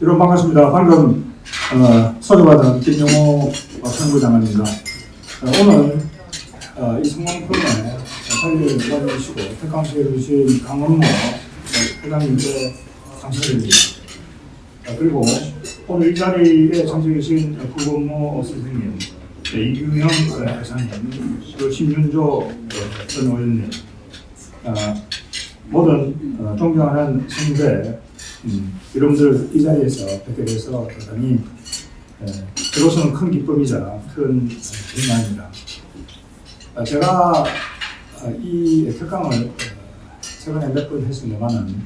여러분 반갑습니다. 방금 소개받은 김용호 선구장관입니다. 오늘 이 성공 프로그램에 자리를 와주시고 특강시에 주신 강원모 회장님께 감사드립니다. 그리고 오늘 이 자리에 참석해 주신 구본모 선생님, 이규영 회장님, 그 심윤조 전 의원님, 모든 존경하는 선배 여러분들 이 자리에서 뵙게 돼서 대단히 저로서는 큰 기쁨이자 큰 영광입니다. 제가 이 특강을 최근에 몇 번 했습니다만은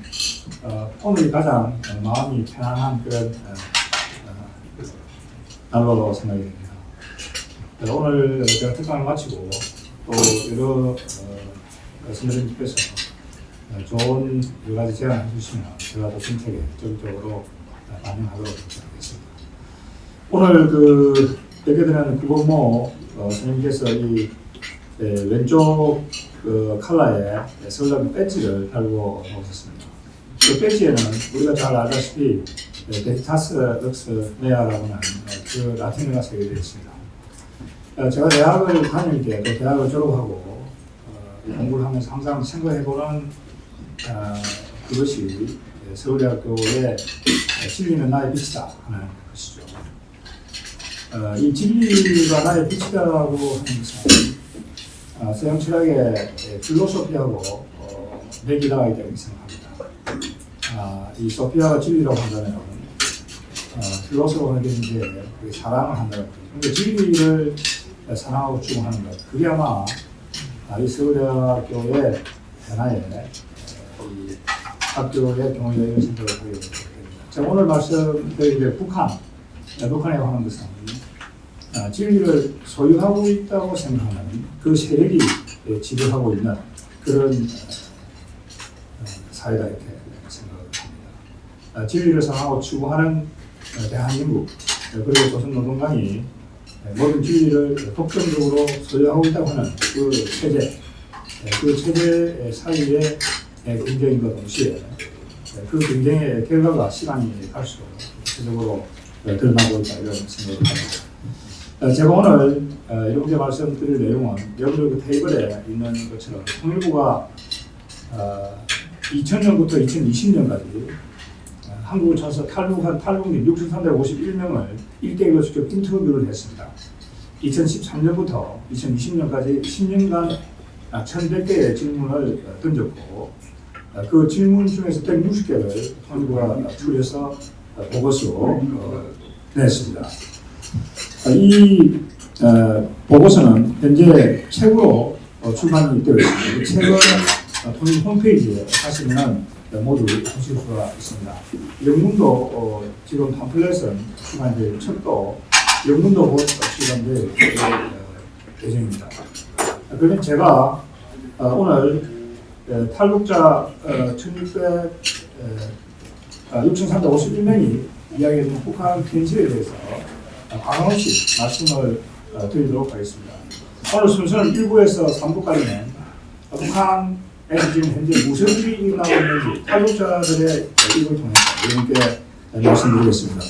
오늘이 가장 마음이 편안한 그런 날로 생각이 됩니다. 오늘 제가 특강을 마치고 또 여러 선생님께서 좋은 여러 가지 제안을 해주시면 제가 더 정책에 적극적으로 반영하도록 하겠습니다. 오늘 뵙게 되는 구본모 선생님께서 이 왼쪽 컬러에 서울대 배지를 달고 오셨습니다. 그 배지에는 우리가 잘 알다시피 베리타스 럭스 메아라고 하는 그 라틴어가 새겨져 있습니다. 제가 대학을 다닐 때 또 대학을 졸업하고 공부를 하면서 항상 생각해보는 그것이 서울대학교의 진리는 나의 빛이다 하는 것이죠. 이 진리가 나의 빛이다라고 하는 것은 서양 철학의 필로소피하고 맥이 나와 있다고 생각합니다. 이 소피아가 진리라고 한다면 필로소피가 하는 게 이제 사랑을 한다는 거죠. 근데 진리를 사랑하고 추구하는 것, 그게 아마 이 서울대학교의 하나의 이 학교의 경우에 생각을 하게 됩니다. 제가 오늘 말씀드린 북한에 관한 것은 진리를 소유하고 있다고 생각하는 그 세력이 지배하고 있는 그런 사회다 이렇게 생각을 합니다. 진리를 사랑하고 추구하는 대한민국 그리고 조선노동당이 모든 진리를 독점적으로 소유하고 있다고 하는 그 체제, 그 체제 사이에 경쟁인과 동시에 그 경쟁의 결과가 시간이 갈수록 구체적으로 드러나고 있다 이런 생각을 합니다. 제가 오늘 여러분께 말씀드릴 내용은 여러분들 그 테이블에 있는 것처럼 통일부가 2000년부터 2020년까지 한국을 쳐서 탈북한 탈북민 6,351명을 1대1로 직접 인터뷰를 했습니다. 2013년부터 2020년까지 10년간 1,100개의 질문을 던졌고 그 질문 중에서 160개를 통일부가 추려서 보고서로 냈습니다. 이 보고서는 현재 책으로 출간이 되어 있습니다. 이 책은 통일부 홈페이지에 가시면 모두 보실 수가 있습니다. 영문도 지금 팜플렛은 출간될 책도 영문도 곧 출간될 예정입니다. 그러면 제가 오늘 탈북자 6,351명이 이야기하는 북한 현실에 대해서 관없이 말씀을 드리도록 하겠습니다. 오늘 순서는 1부에서 3부까지는 북한에 지금 현재 무슨 일이 일어나고 있는지 탈북자들의 입을 통해서 여러분께 말씀드리겠습니다.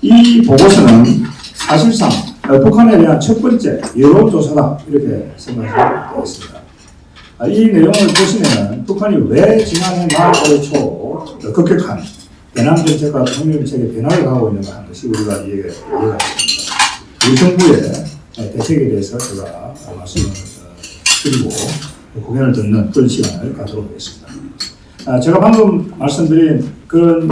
이 보고서는 사실상 북한에 대한 첫 번째 여론조사다 이렇게 생각하고 있습니다. 이 내용을 보시면 북한이 왜 지난해 말 올해 초 급격한 대남 정책과 통일 정책의 변화를 가고 있는가 하는 것이 우리가 이해가 됩니다. 우리 정부의 대책에 대해서 제가 말씀을 드리고 공연을 듣는 그런 시간을 갖도록 하겠습니다. 제가 방금 말씀드린 그런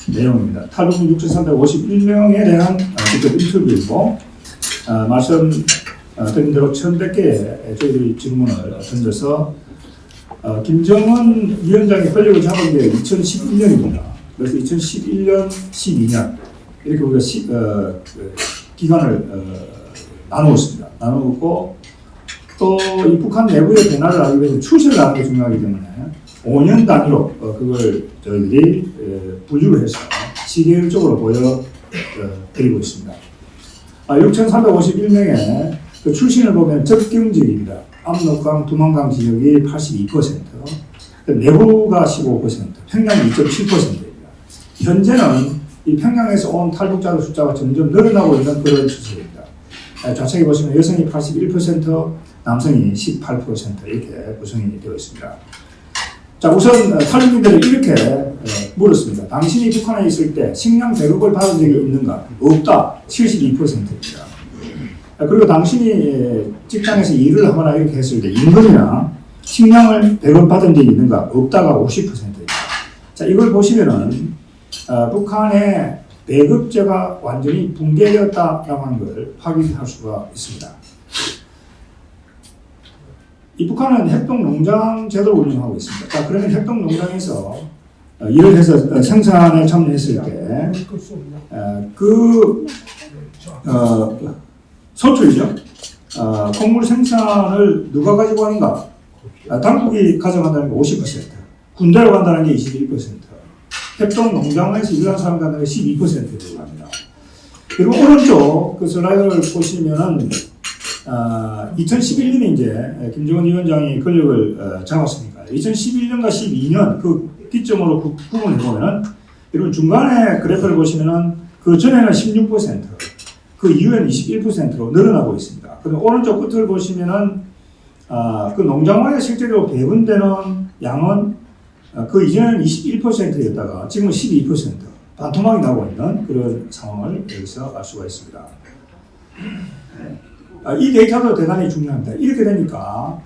내용입니다. 탈북민 6,351명에 대한 직접 인터뷰이고 말씀드린 대로 1,100개의 저희들이 질문을 던져서 김정은 위원장이 권력을 잡은 게 2011년입니다. 그래서 2011년, 12년 이렇게 우리가 기간을 나누었습니다. 나누었고 또 이 북한 내부의 변화를 알기 위해서 추세를 아는 게 중요하기 때문에 5년 단위로 그걸 저희들이 분류를 해서 시계율적으로 보여드리고 있습니다. 6,351명의 그 출신을 보면 적경지입니다. 압록강, 두만강 지역이 82%, 내부가 15%, 평양이 2.7%입니다. 현재는 이 평양에서 온 탈북자들 숫자가 점점 늘어나고 있는 그런 추세입니다. 좌측에 보시면 여성이 81%, 남성이 18% 이렇게 구성이 되어 있습니다. 자, 우선 탈북민들은 이렇게 물었습니다. 당신이 북한에 있을 때 식량 배급을 받은 적이 있는가? 없다. 72%입니다. 그리고 당신이 직장에서 일을 하거나 이렇게 했을 때 임금이나 식량을 배급받은 적이 있는가? 없다가 50%입니다. 자, 이걸 보시면은 북한의 배급제가 완전히 붕괴되었다라고 하는 걸 확인할 수가 있습니다. 이 북한은 협동농장 제도를 운영하고 있습니다. 자, 그러면 협동농장에서 일을 해서 생산에 참여했을 때 소출이죠. 곡물 생산을 누가 가지고 하는가? 당국이 가져간다는 게 50%, 군대로 간다는 게 21%, 협동농장에서 일하는 사람 간다는 게 12%에 들어갑니다. 그리고 오른쪽 그 슬라이드를 보시면은 2011년에 이제 김정은 위원장이 권력을 잡았으니까 2011년과 12년 그 기점으로 구분해 보면은 여러분 중간에 그래프를 보시면은 그 전에는 16%, 그 이후에는 21%로 늘어나고 있습니다. 그리고 오른쪽 끝을 보시면은 그 농장화에 실제로 배분되는 양은 그 이전에는 21%였다가 지금은 12%, 반토막이 나고 있는 그런 상황을 여기서 알 수가 있습니다. 이 데이터도 대단히 중요합니다. 이렇게 되니까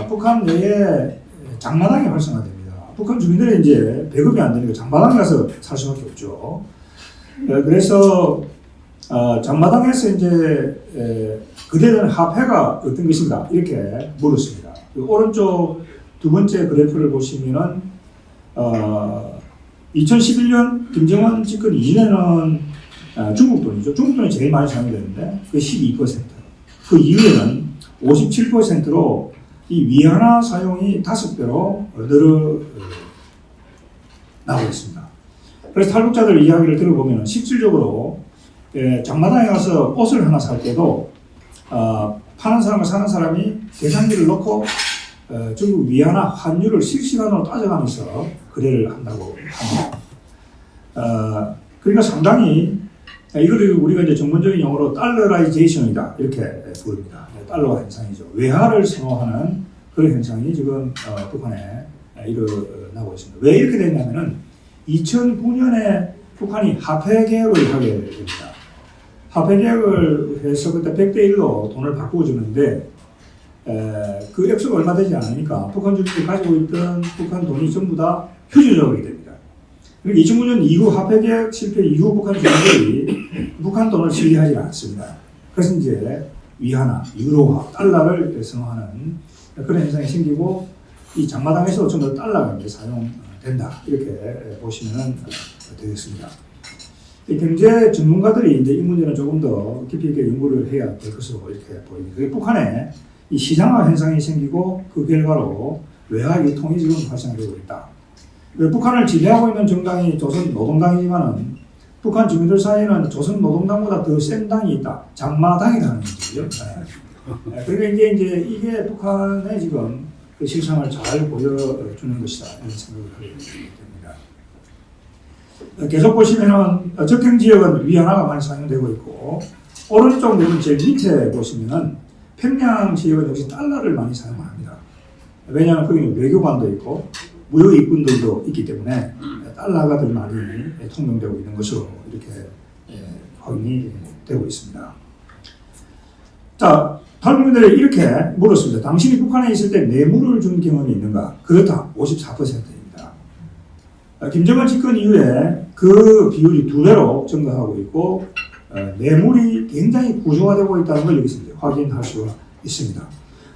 북한 내에 장마당이 활성화됩니다. 북한 주민들이 이제 배급이 안 되니까 장마당 가서 살 수밖에 없죠. 그래서 장마당에서 이제 그대는 화폐가 어떤 것인가 이렇게 물었습니다. 오른쪽 두 번째 그래프를 보시면은 2011년 김정은 집권 이전에는 중국 돈이죠. 중국 돈이 제일 많이 사용되는데 그 12%. 그 이후에는 57%로 이 위안화 사용이 5배로 늘어나고 있습니다. 그래서 탈북자들 이야기를 들어보면 실질적으로 장마당에 가서 옷을 하나 살 때도 파는 사람과 사는 사람이 계산기를 놓고 중국 위안화 환율을 실시간으로 따져가면서 거래를 한다고 합니다. 그러니까 상당히 이걸 우리가 이제 전문적인 용어로 달러라이제이션이다 이렇게 부릅니다. 달러 현상이죠. 외화를 선호하는 그런 현상이 지금 북한에 일어나고 있습니다. 왜 이렇게 됐냐면은 2009년에 북한이 화폐 개혁을 하게 됩니다. 화폐 개혁을 해서 그때 100대 1로 돈을 바꾸어 주는데 그 액수가 얼마 되지 않으니까 북한 주민들이 가지고 있던 북한 돈이 전부 다 휴지적이 됩니다. 그러니까 2009년 이후 화폐 개혁 실패 이후 북한 주민들이 북한 돈을 신뢰하지 않습니다. 그래서 이제 위안화, 유로화, 달러를 선호하는 그런 현상이 생기고 이 장마당에서 전부 다 달러가 이제 사용된다 이렇게 보시면 되겠습니다. 경제 전문가들이 이제 이 문제는 조금 더 깊이 있게 연구를 해야 될 것으로 이렇게 보입니다. 북한에 이 시장화 현상이 생기고 그 결과로 외화 유통이 지금 발생되고 있다. 북한을 지배하고 있는 정당이 조선노동당이지만은 북한 주민들 사이에는 조선노동당보다 더 센 당이 있다. 장마당이라는 거죠. 그러니까 이제 이게 북한의 지금 그 실상을 잘 보여주는 것이다. 이런 생각을 하게 됩니다. 계속 보시면은 접경 지역은 위안화가 많이 사용되고 있고 오른쪽 부분 제일 밑에 보시면은 평양 지역은 역시 달러를 많이 사용합니다. 왜냐하면 거기는 외교관도 있고 무역 일꾼들도 있기 때문에 달러가 더 많이 통용되고 있는 것으로 이렇게 확인이 되고 있습니다. 자, 탈북민들이 이렇게 물었습니다. 당신이 북한에 있을 때 뇌물을 준 경험이 있는가? 그렇다. 54%입니다. 김정은 집권 이후에 그 비율이 2배로 증가하고 있고 뇌물이 굉장히 구조화되고 있다는 걸 여기서 이제 확인할 수가 있습니다.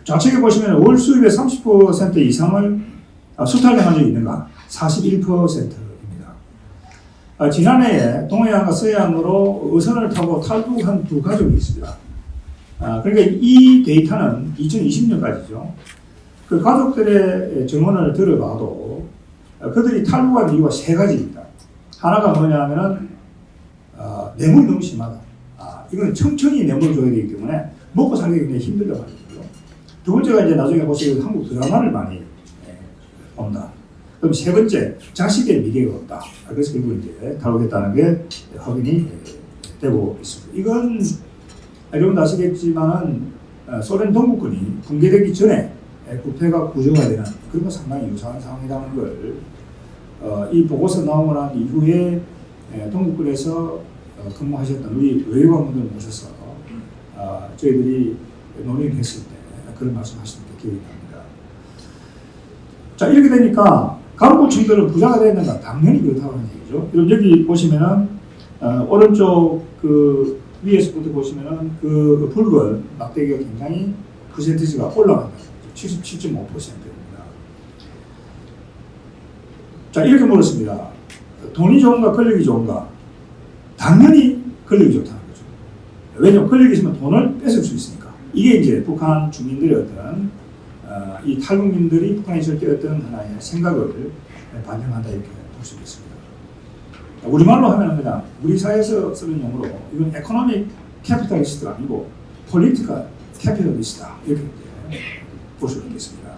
좌측에 보시면 월 수입의 30% 이상을 수탈당한 적이 있는가? 41%입니다. 지난해에 동해안과 서해안으로 어선을 타고 탈북한 두 가족이 있습니다. 그러니까 이 데이터는 2020년까지죠. 그 가족들의 증언을 들어봐도 그들이 탈북한 이유가 3가지입니다. 하나가 뭐냐면은 뇌물이 너무 심하다. 이건 청천히 뇌물을 줘야 되기 때문에 먹고 살기 굉장히 힘들다고 하거든요. 두 번째가 이제 나중에 보시면 한국 드라마를 많이 본다. 그럼 세 번째, 자식의 미래가 없다. 그래서 결국 이제 다루겠다는 게 확인이 되고 있습니다. 이건 여러분 아시겠지만은 소련 동구권이 붕괴되기 전에 부패가 구조화되는 그런 거 상당히 유사한 상황이라는 걸 이 보고서 나오고 난 이후에 동구권에서 근무하셨던 우리 외교관분들 모셔서 저희들이 논의를 했을 때 그런 말씀하시는 게 기억이 납니다. 자, 이렇게 되니까 간부층들은 부자가 되는가? 당연히 그렇다고 하는 얘기죠. 그럼 여기 보시면은 오른쪽 그 위에서부터 보시면은 그 붉은 막대기가 굉장히 퍼센티지가 올라간다. 77.5%입니다. 자, 이렇게 물었습니다. 돈이 좋은가 권력이 좋은가? 당연히 권력이 좋다는 거죠. 왜냐하면 권력이 있으면 돈을 뺏을 수 있으니까. 이게 이제 북한 주민들의 어떤 이 탈북민들이 북한에 있을 때 어떤 하나의 생각을 반영한다 이렇게 볼 수 있습니다. 우리말로 하면 그냥 우리 사회에서 쓰는 용어로 이건 에코노믹 캐피탈리스트가 아니고 폴리티컬 캐피탈리스트다 이렇게 볼 수 있겠습니다.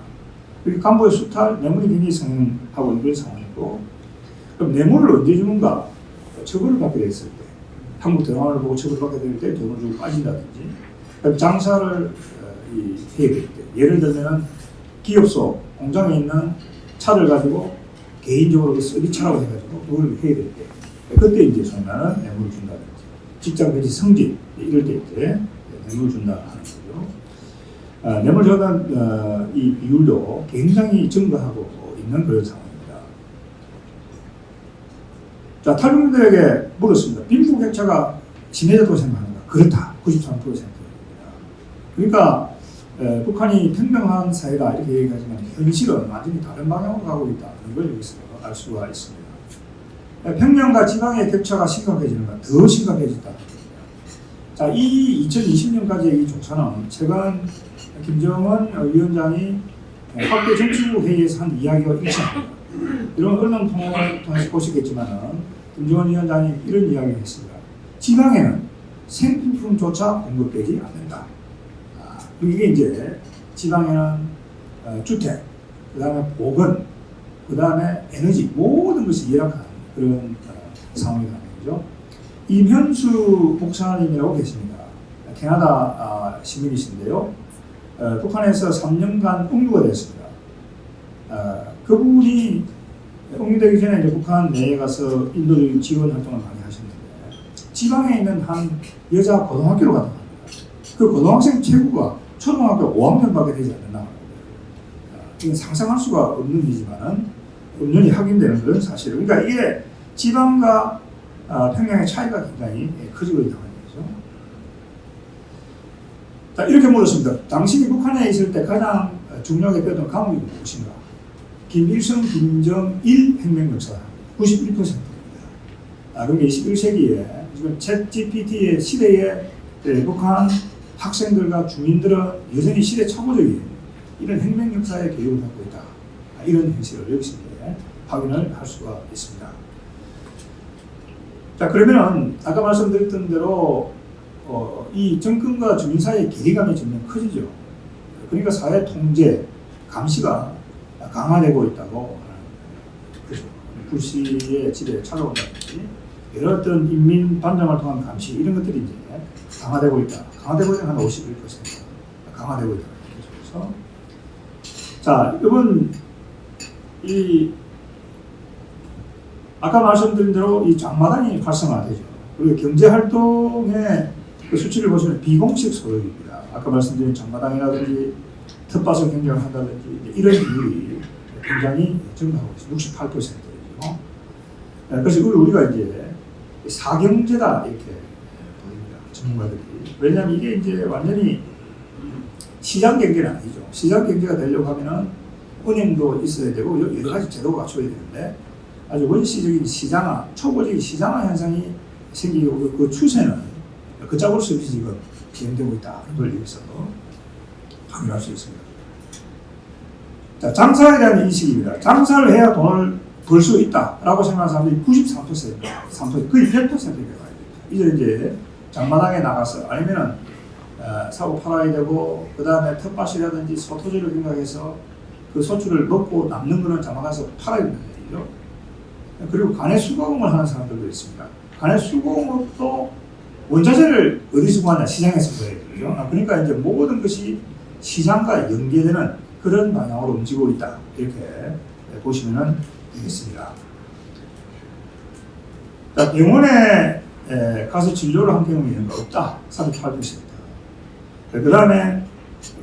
그리고 간부의 수탈, 뇌물이 굉장히 성행하고 있는 상황이고 그럼 뇌물을 언제 주는가? 처벌을 받게 됐을 때 한국 대왕을 보고 처벌받게 될 때 돈을 주고 빠진다든지 장사를 해야 될 때 예를 들면 기업소 공장에 있는 차를 가지고 개인적으로 서비스차라고 해가지고 그걸 해야 될 때 그때 이제 소나는 뇌물을 준다든지 직장 배치 승진 이럴 때 이제 뇌물을 준다 하는 거죠. 뇌물 저는 이 비율도 굉장히 증가하고 있는 그런 상황입니다. 자, 탈북민들에게 물었습니다. 빈부격차가 심해졌다고 생각하는가? 그렇다. 93%입니다. 그러니까 북한이 평등한 사회다 이렇게 얘기하지만 현실은 완전히 다른 방향으로 가고 있다는 걸 여기서 알 수가 있습니다. 평양과 지방의 격차가 심각해지는가? 더 심각해졌다는 겁니다. 자, 이 2020년까지의 이 조사는 최근 김정은 위원장이 학교 정치부 회의에서 한 이야기와 일치합니다. 이런 언론 통화를 통해서 보시겠지만 김정은 위원장이 이런 이야기를 했습니다. 지방에는 생필품조차 공급되지 않는다. 이게 이제 지방에는 주택, 그 다음에 보건, 그 다음에 에너지 모든 것이 열악한 그런 상황이라는 거죠. 임현수 목사님이라고 계십니다. 캐나다 시민이신데요. 북한에서 3년간 옥류가 됐습니다. 그분이 옥류되기 전에 이제 북한 내에 가서 인도적 지원 활동을 많이 하셨는데 지방에 있는 한 여자 고등학교로 갔다 갑니다. 그 고등학생 최고가 초등학교 5학년밖에 되지 않는다. 이건 상상할 수가 없는 일이지만은 엄연히 확인되는 그런 사실이에요. 그러니까 이게 지방과 평양의 차이가 굉장히 커지고 있다는 거죠. 자, 이렇게 물었습니다. 당신이 북한에 있을 때 가장 중요하게 배웠던 과목이 무엇인가? 김일성, 김정일 혁명 역사 91%입니다. 그러니까 21세기에 지금 챗GPT의 시대에 북한 학생들과 주민들은 여전히 시대착오적인 이런 혁명 역사의 교육을 받고 있다. 이런 현실을 여기서 확인을 할 수가 있습니다. 자, 그러면은 아까 말씀드렸던 대로 이 정권과 주민 사이의 괴리감이 점점 커지죠. 그러니까 사회 통제, 감시가 강화되고 있다고 그렇죠. 불시의 집에 찾아온다든지 여러 어떤 인민 반정을 통한 감시 이런 것들이 이제 강화되고 있다. 강화되고 있는 한 51% 강화되고 있다. 그래서 자, 이번 이 아까 말씀드린 대로 이 장마당이 활성화되죠. 그리고 경제 활동의 그 수치를 보시면 비공식 소득입니다. 아까 말씀드린 장마당이라든지 텃밭을 경쟁을 한다든지 이런 비율이 굉장히 증가하고 있습니다. 68%죠. 그래서 우리가 이제 사경제다 이렇게 보입니다. 전문가들이. 왜냐하면 이게 이제 완전히 시장 경제는 아니죠. 시장 경제가 되려고 하면은 은행도 있어야 되고 여러 가지 제도가 갖춰야 되는데 아주 원시적인 시장화, 초보적인 시장화 현상이 생기고 그 추세는 걷잡을 수 없이 지금 진행되고 있다. 이걸 여기서 확인할 수 있습니다. 자, 장사에 대한 인식입니다. 장사를 해야 돈을 벌 수 있다라고 생각하는 사람들이 93%입니다. 3%, 거의 100%가 됩니다. 이제 장마당에 나가서 아니면은 사고 팔아야 되고 그 다음에 텃밭이라든지 소토지를 생각해서 그 소출을 먹고 남는 거는 장마가서 팔아야 된다는 얘기죠. 그리고 간의 수공업을 하는 사람들도 있습니다. 간의 수공업도 원자재를 어디서 구하냐? 시장에서 구해야 되죠. 그러니까 이제 모든 것이 시장과 연계되는 그런 방향으로 움직이고 있다. 이렇게 보시면 되겠습니다. 자, 병원에 가서 진료를 한 경우는 이런 거 없다. 38%. 그 다음에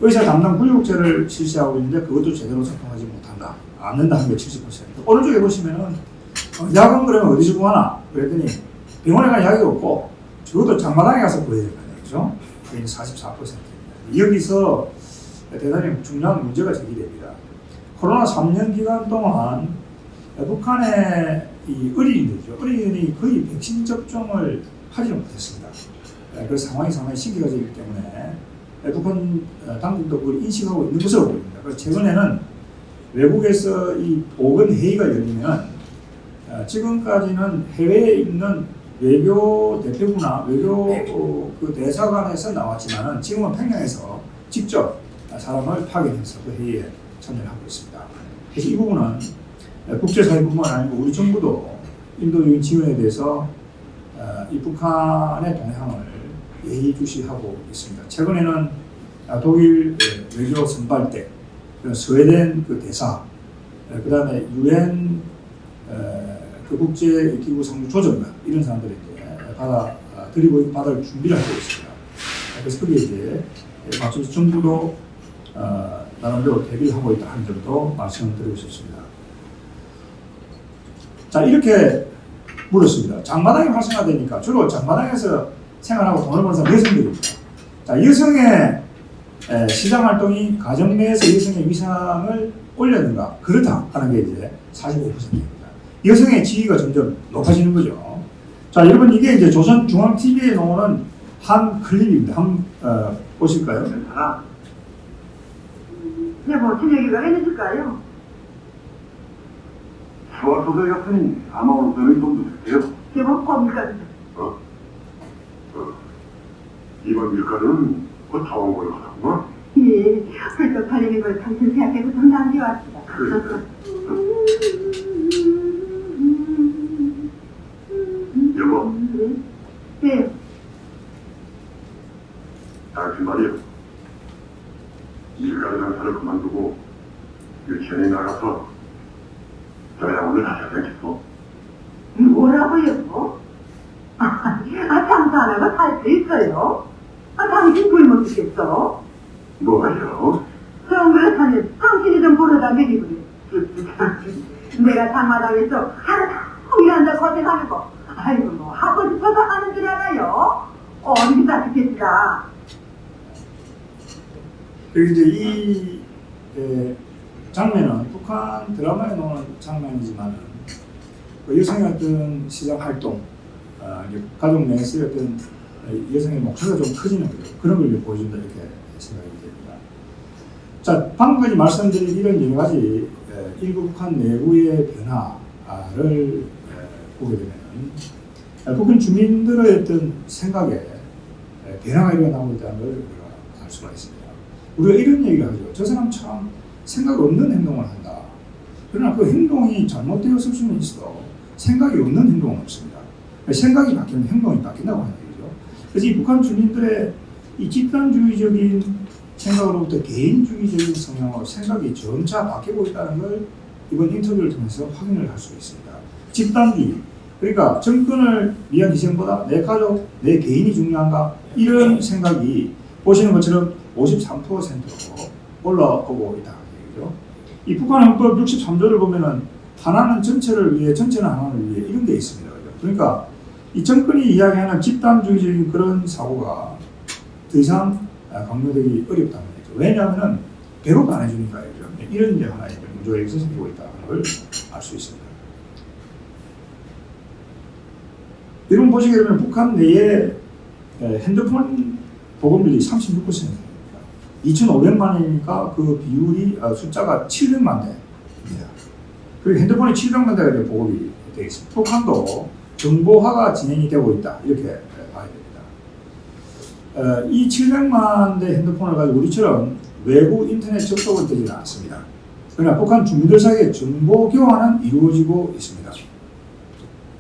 의사 담당 구역제를 실시하고 있는데 그것도 제대로 작동하지 못한다. 않는다 하는 게 70%. 오른쪽에 보시면은 약은 그러면 어디서 구하나? 그랬더니 병원에 가면 약이 없고 적어도 장마당에 가서 구해야 된다는 얘기죠. 그게 44%입니다. 여기서 대단히 중요한 문제가 제기됩니다. 코로나 3년 기간 동안 북한의 이 어린이들이죠. 어린이들이 거의 백신 접종을 하지는 못했습니다. 그 상황이 상당히 심각해지기 때문에 북한 당국도 그걸 인식하고 있는 것으로 보입니다. 그래서 최근에는 외국에서 이 보건 회의가 열리면 지금까지는 해외에 있는 외교 대표부나 외교 그 대사관에서 나왔지만은 지금은 평양에서 직접 사람을 파견해서 그 회의에 참여를 하고 있습니다. 그래서 이 부분은 국제사회뿐만 아니고 우리 정부도 인도적인 지원에 대해서 이 북한의 동향을 예의주시하고 있습니다. 최근에는 독일 외교 선발대, 스웨덴 그 대사, 그 다음에 UN 그 국제기구 상주 조정관 이런 사람들이 이제 받을 준비를 하고 있습니다. 그래서 거기에 이제 맞춰서 정부도 나름대로 대비를 하고 있다 하는 점도 말씀을 드리고 싶습니다. 자, 이렇게 물었습니다. 장마당이 활성화되니까 주로 장마당에서 생활하고 돈을 버는 사람 여성들입니다. 자, 여성의 시장 활동이 가정 내에서 여성의 위상을 올렸는가? 그렇다 하는 게 이제 45%입니다. 여성의 지위가 점점 높아지는 거죠. 자, 여러분 이게 이제 조선중앙TV에 나오는 한 클립입니다. 한번 보실까요? 여보, 저녁이 왜 해줄까요? 수화소설 같으니 아마 오늘은 좀 늦을게요. 여보, 뭡니까? 이번 밀가루는 곧 타온 걸로 하구만. 예, 훌쩍 팔리는 걸 당신 생각해서 당장 지어왔습니다. 그래. 여보, 네. 당신 말이야. 밀가루 장사를 그만두고 유치원에 나가서 저양원을 하셔야 되겠어. 뭐라고요? 장사 안 하고 살 수 있어요? 당신 굶어 죽겠어? 뭐가요? 그럼 그렇다면 당신이 좀 보러다 내리고 내가 장마당에서 하루 종일 일한다 거짓하는 거 아이고 뭐 하고 싶어서 하는 줄 알아요? 어디다 죽겠다. 그리고 이제 이 장면은 북한 드라마에 나오는 장면이지만은 그 여성의 어떤 시장 활동, 이제 가족 내에서의 어떤 여성의 목소리가 좀 커지는 거죠. 그런 걸 보여준다 이렇게 생각이 됩니다. 자, 방금까지 말씀드린 이런 여러 가지 일부 북한 내부의 변화를 보게 되면 북한 주민들의 어떤 생각에 변화가 일어나고 있다는 걸 우리가 알 수가 있습니다. 우리가 이런 얘기를 하죠. 저 사람 참 생각 없는 행동을 한다. 그러나 그 행동이 잘못되었을 수는 있어도 생각이 없는 행동은 없습니다. 생각이 바뀌면 행동이 바뀐다고 하는 얘기죠. 그래서 이 북한 주민들의 이 집단주의적인 생각으로부터 개인주의적인 성향으로 생각이 점차 바뀌고 있다는 걸 이번 인터뷰를 통해서 확인을 할 수 있습니다. 집단주의, 그러니까 정권을 위한 희생보다 내 가족, 내 개인이 중요한가 이런 생각이 보시는 것처럼 53%로 올라오고 있다는 얘기죠. 이 북한 헌법 63조를 보면은 하나는 전체를 위해, 전체는 하나를 위해 이런 게 있습니다. 그러니까 이 정권이 이야기하는 집단주의적인 그런 사고가 더 이상 강요되기 어렵다는 거죠. 왜냐하면 배급 안 해주니까 이런 이제 하나의 문제가 여기서 생기고 있다는 걸 알 수 있습니다. 여러분 보시게 되면 북한 내에 핸드폰 보급률이 36%입니다. 2,500만이니까 그 비율이 숫자가 700만 대입니다. 그리고 핸드폰이 700만 대가 보급이 되어 있습니다. 북한도 정보화가 진행이 되고 있다 이렇게 봐야 됩니다. 이 700만 대 핸드폰을 가지고 우리처럼 외부 인터넷 접속은 되지는 않습니다. 그러나 북한 주민들 사이에 정보 교환은 이루어지고 있습니다.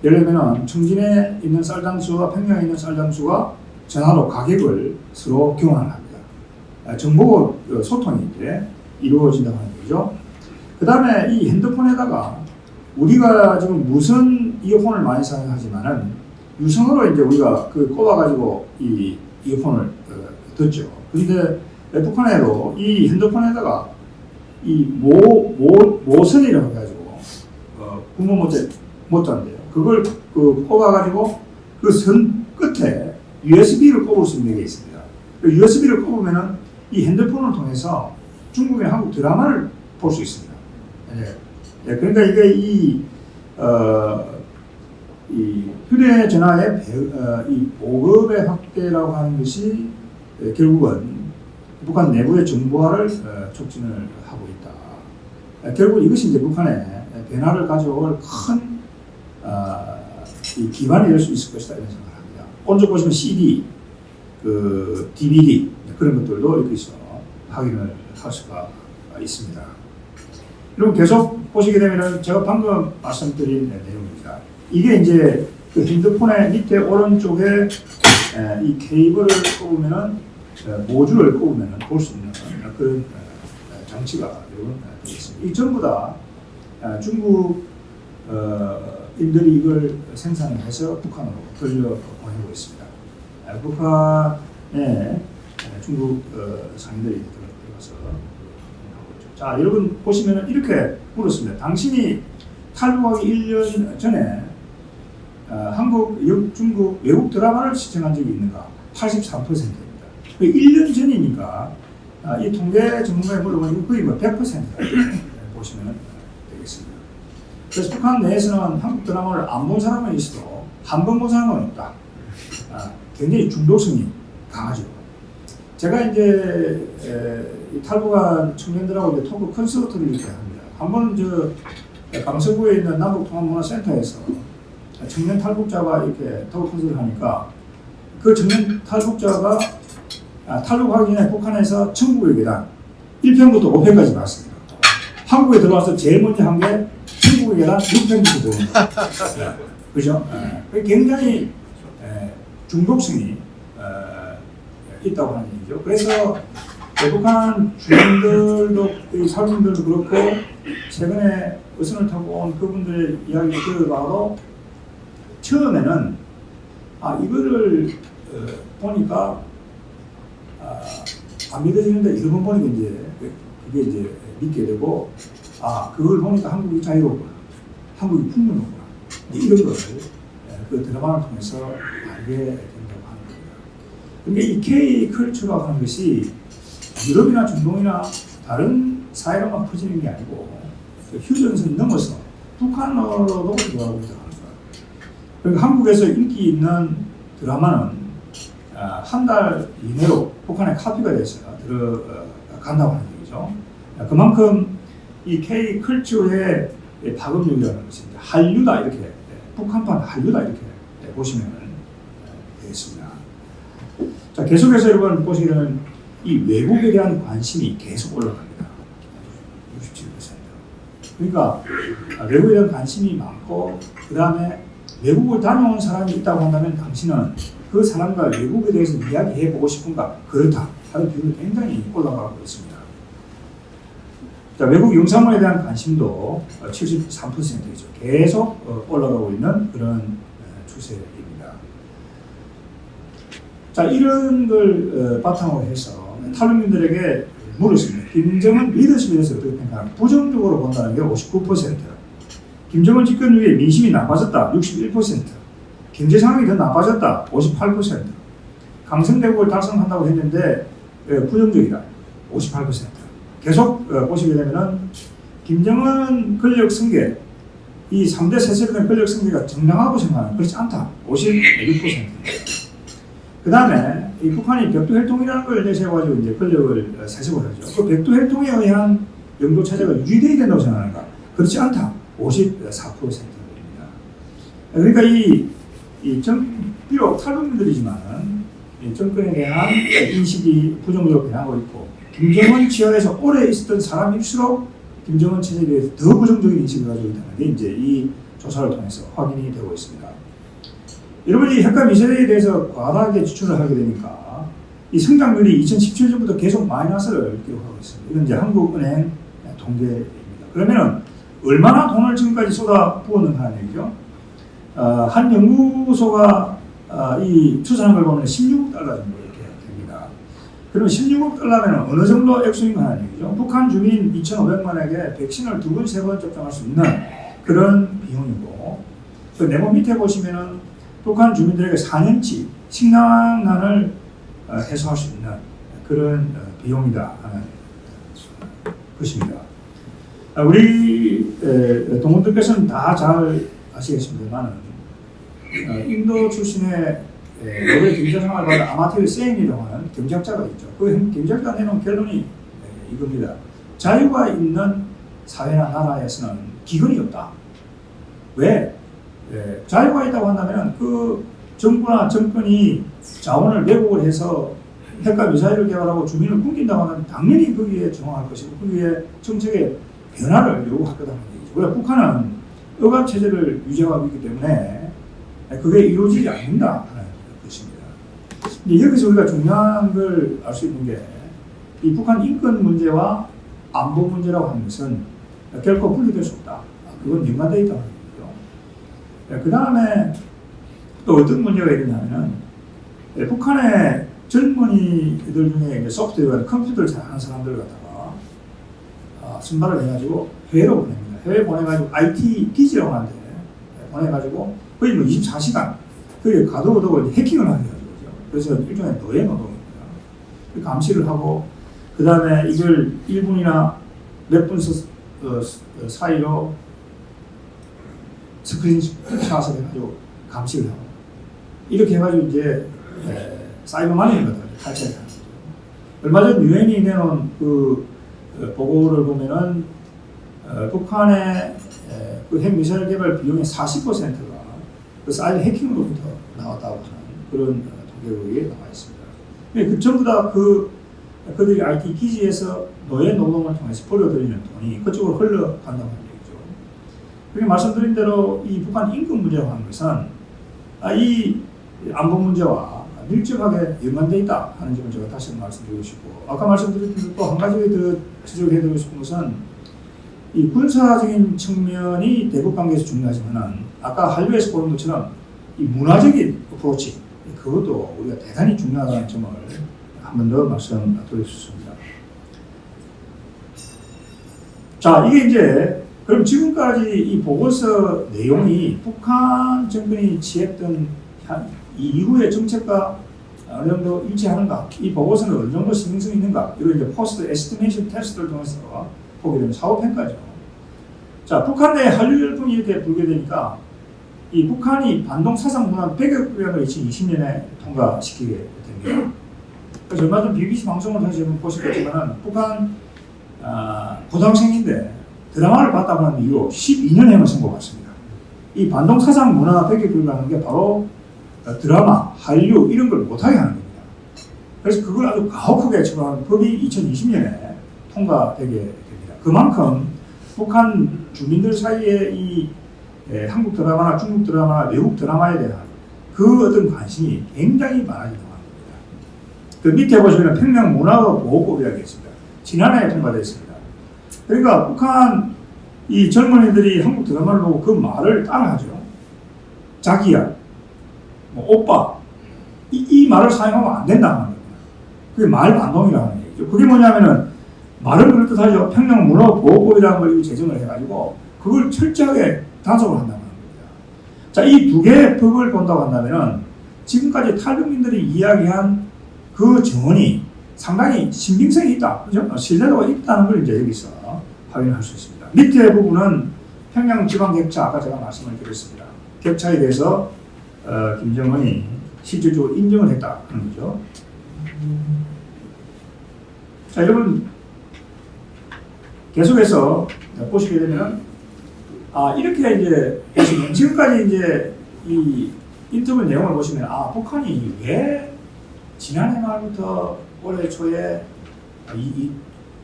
예를 들면 청진에 있는 쌀장수와 평양에 있는 쌀장수가 전화로 가격을 서로 교환을 합니다. 정보 소통이 이제 이루어진다고 하는 거죠. 그 다음에 이 핸드폰에다가 우리가 지금 무선 이어폰을 많이 사용하지만은 유선으로 이제 우리가 그 꼽아가지고 이 이어폰을 듣죠. 그런데 북한에도 이 핸드폰에다가 이 모선이라고 해가지고 부모 모자인데요. 그걸 꼽아가지고 그 선 끝에 USB를 꼽을 수 있는 게 있습니다. 그 USB를 꼽으면은 이 핸드폰을 통해서 중국의 한국 드라마를 볼 수 있습니다. 예, 그러니까 이게 이 휴대전화의 이 보급의 확대라고 하는 것이 결국은 북한 내부의 정보화를 촉진을 하고 있다. 결국 이것이 이제 북한의 변화를 가져올 큰 이 기반이 될 수 있을 것이다 이런 생각을 합니다. 오른쪽 보시면 CD, 그 DVD 그런 것들도 여기서 확인을 할 수가 있습니다. 그리고 계속 보시게 되면은 제가 방금 말씀드린 내용입니다. 이게 이제 그 핸드폰의 밑에 오른쪽에 이 케이블을 꼽으면은 모듈을 꼽으면은 볼 수 있는 그런 장치가 되겠습니다. 이 전부 다 중국 인들이 이걸 생산을 해서 북한으로 돌려보내고 있습니다. 북한에 중국 상인들이 들어가서 자, 여러분 보시면 이렇게 물었습니다. 당신이 탈북하기 1년 전에 한국, 중국 외국 드라마를 시청한 적이 있는가? 83%입니다. 1년 전이니까 이 통계 전문가에 물어보면 거의 100%다 보시면 되겠습니다. 그래서 북한 내에서는 한국 드라마를 안 본 사람은 있어도 한 번 본 사람은 없다. 굉장히 중독성이 강하죠. 제가 이제 탈북한 청년들하고 이제 토크 콘서트를 이렇게 합니다. 한번 강서구에 있는 남북통합문화센터에서 청년 탈북자가 이렇게 토크 콘서트를 하니까 그 청년 탈북자가 탈북하기 전에 북한에서 천국의 계단 1편부터 5편까지 봤습니다. 한국에 들어와서 제일 먼저 한 게 천국의 계단 6편부터 보는 거예요. 그죠? 굉장히 중독성이 있다고 하는 얘기죠. 그래서 북한 주민들도 탈북민들도 그렇고 최근에 어선을 타고 온 그분들의 이야기를 들어봐도 처음에는 이거를 보니까 안 믿어지는데 여러 번 보니까 이제 그게 이제 믿게 되고 그걸 보니까 한국이 자유롭구나, 한국이 풍요롭구나 이런 걸 그 드라마를 통해서 알게 된다고 하는 겁니다. 근데 이 K 컬처라고 하는 것이 유럽이나 중동이나 다른 사회로만 퍼지는 게 아니고 휴전선 넘어서 북한으로도 들어가고 있다고 합니다. 그러니까 한국에서 인기 있는 드라마는 한 달 이내로 북한에 카피가 돼서 들어간다고 하는 얘기죠. 그만큼 이 K 컬처의 파급력이라는 것이 한류다 이렇게 북한판 한류다 이렇게 보시면 되겠습니다. 자, 계속해서 여러분 보시게 되면 이 외국에 대한 관심이 계속 올라갑니다. 67%. 그러니까 외국에 대한 관심이 많고 그 다음에 외국을 다녀온 사람이 있다고 한다면 당신은 그 사람과 외국에 대해서 이야기해보고 싶은가? 그렇다 하는 비율이 굉장히 올라가고 있습니다. 자, 외국 영상물에 대한 관심도 73%이죠. 계속 올라가고 있는 그런 추세입니다. 자, 이런 걸 바탕으로 해서 탈북민들에게 물었습니다. 김정은 리더십에 대해서 어떻게 평가하는가? 부정적으로 본다는 게 59%, 김정은 집권 이후에 민심이 나빠졌다 61%, 경제 상황이 더 나빠졌다 58%, 강성대국을 달성한다고 했는데 부정적이다 58%. 계속 보시게 되면은 김정은 권력 승계, 이 3대 세세련의 권력 승계가 정당하고 생각하는 그렇지 않다 56%입니다. 그 다음에 이 북한이 벽두혈통이라는 걸 내세워가지고 이제 권력을 세습을 하죠. 그 벽두혈통에 의한 영도 체제가 유지되어야 된다고 생각하는가? 그렇지 않다 54%입니다. 그러니까 비록 탈북민들이지만은 정권에 대한 인식이 부정적으로 변하고 있고 김정은 지하에서 오래 있었던 사람일수록 김정은 체제에 대해서 더 부정적인 인식을 가지고 있다는 게 이제 이 조사를 통해서 확인이 되고 있습니다. 여러분이 핵과 미사일에 대해서 과다하게 지출을 하게 되니까 이 성장률이 2017년부터 계속 마이너스를 기록하고 있습니다. 이건 이제 한국은행 통계입니다. 그러면은 얼마나 돈을 지금까지 쏟아 부었는가 하는 얘기죠. 한 연구소가 이 추산한 걸 보면 16억 달러 정도 이렇게 됩니다. 그러면 16억 달러면 어느 정도 액수인가 하는 얘기죠. 북한 주민 2,500만에게 백신을 2번, 3번 접종할 수 있는 그런 비용이고, 그 네모 밑에 보시면은 북한 주민들에게 4년치 식량난을 해소할 수 있는 그런 비용이다 하는 것입니다. 우리 동문들께서는 다 잘 아시겠습니다만 인도 출신의 노벨 경제상을 받은 아마티르 세인이라고 하는 경제학자가 있죠. 그 경제학자가 내놓은 결론이 이겁니다. 자유가 있는 사회나 나라에서는 기근이 없다. 왜? 자유가 있다고 한다면 그 정부나 정권이 자원을 왜곡을 해서 핵과 미사일을 개발하고 주민을 굶긴다고 하면 당연히 거기에 저항할 것이고 거기에 정책의 변화를 요구할 거라는 얘기죠. 그래 북한은 억압 체제를 유지하고 있기 때문에 그게 이루어지지 않는다 하는 것입니다. 근데 여기서 우리가 중요한 걸 알 수 있는 게 이 북한 인권 문제와 안보 문제라고 하는 것은 결코 분리될 수 없다. 그건 연관되어 있다는 얘기죠. 그 다음에 또 어떤 문제가 있냐면은 북한의 젊은이들 중에 이제 소프트웨어, 컴퓨터를 잘하는 사람들을 갖다가 선발을 해가지고 해외로 보냅니다. 해외 보내가지고 IT 기지라고 하는데 보내가지고 거의 뭐 24시간 거기에 가둬두고 해킹을 하게 하죠. 그래서 일종의 노예 노동입니다. 감시를 하고 그 다음에 이걸 1분이나 몇 분 사이로 스크린샷을 해가지고 감시를 하고 이렇게 해가지고 이제 사이버 마니를 탈취하게 하는 거죠. 얼마 전 유엔이 내놓은 그 보고를 보면은 북한의 그 핵미사일 개발 비용의 40%가 그 사이버 해킹으로부터 나왔다고 하는 그런 통계에 나와 있습니다. 그 전부 다 그들이 IT 기지에서 노예 노동을 통해서 벌어들이는 돈이 그쪽으로 흘러간다고 하는 얘기죠. 그렇게 말씀드린 대로 이 북한 인권 문제라고 하는 것은 이 안보 문제와 밀접하게 연관되어 있다 하는 점을 제가 다시 말씀드리고 싶고, 아까 말씀드린 또 한 가지 더 지적을 해드리고 싶은 것은 이 군사적인 측면이 대북 관계에서 중요하지만 아까 한류에서 보는 것처럼 이 문화적인 어프로치 그것도 우리가 대단히 중요하다는 점을 한 번 더 말씀드리고 싶습니다. 자, 이게 이제 그럼 지금까지 이 보고서 내용이 북한 정권이 취했던 이 이후의 정책과 어느 정도 일치하는가? 이 보고서는 어느 정도 신빙성이 있는가? 이걸 이제 포스트 에스티메이션 테스트를 통해서 보게 되면 사후평가죠. 자, 북한 내 한류 열풍이 이렇게 불게 되니까 이 북한이 반동 사상 문화 100여 program을 2020년에 통과시키게 됩니다. 그래서 얼마 전 BBC 방송을 다시 한번 보시겠지만 북한 고등학생인데 드라마를 봤다고 하는 이유로 12년형을 선고받습니다. 이 반동 사상 문화 100여 program이라는 게 바로 드라마, 한류 이런 걸 못하게 하는 겁니다. 그래서 그걸 아주 가혹하게 처벌하는 법이 2020년에 통과되게 됩니다. 그만큼 북한 주민들 사이에 이 한국 드라마나 중국 드라마나 외국 드라마에 대한 그 어떤 관심이 굉장히 많아지는 겁니다. 그 밑에 보시면 평양 문화가 보호법이라고 있습니다. 지난해에 통과됐습니다. 그러니까 북한 이 젊은이들이 한국 드라마를 보고 그 말을 따라하죠. 자기야, 뭐 오빠, 이 말을 사용하면 안 된다는 겁니다. 그게 말 반동이라는 얘기죠. 그게 뭐냐면은 말은 그럴듯하죠. 평양 문화 보호법이라는 걸 제정을 해가지고 그걸 철저하게 단속을 한다는 겁니다. 자, 이 두 개의 법을 본다고 한다면은 지금까지 탈북민들이 이야기한 그 정언이 상당히 신빙성이 있다, 그죠? 신뢰도가 있다는 걸 이제 여기서 확인할 수 있습니다. 밑에 부분은 평양 지방 격차, 아까 제가 말씀을 드렸습니다. 격차에 대해서 김정은이 실질적으로 인정을 했다 하는 거죠. 자, 여러분 계속해서 보시게 되면 이렇게 이제 보시면 지금까지 이제 이 인터뷰 내용을 보시면 북한이 왜 지난해 말부터 올해 초에 이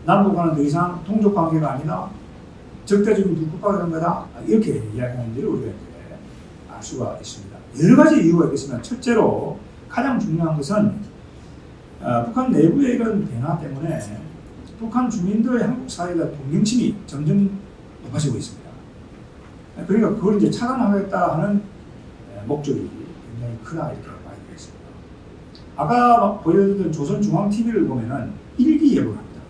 남북 간은 더 이상 동족 관계가 아니라 적대적인 불법화가 된 거다 이렇게 이야기하는 데를 우리가 이제 알 수가 있습니다. 여러 가지 이유가 있겠지만 첫째로 가장 중요한 것은 북한 내부의 이런 변화 때문에 북한 주민들의 한국 사회가 동경심이 점점 높아지고 있습니다. 그러니까 그걸 이제 차단하겠다 하는 목적이 굉장히 크다 이렇게 봐야 되겠습니다. 아까 보여드렸던 조선중앙TV를 보면은 일기예보를 합니다.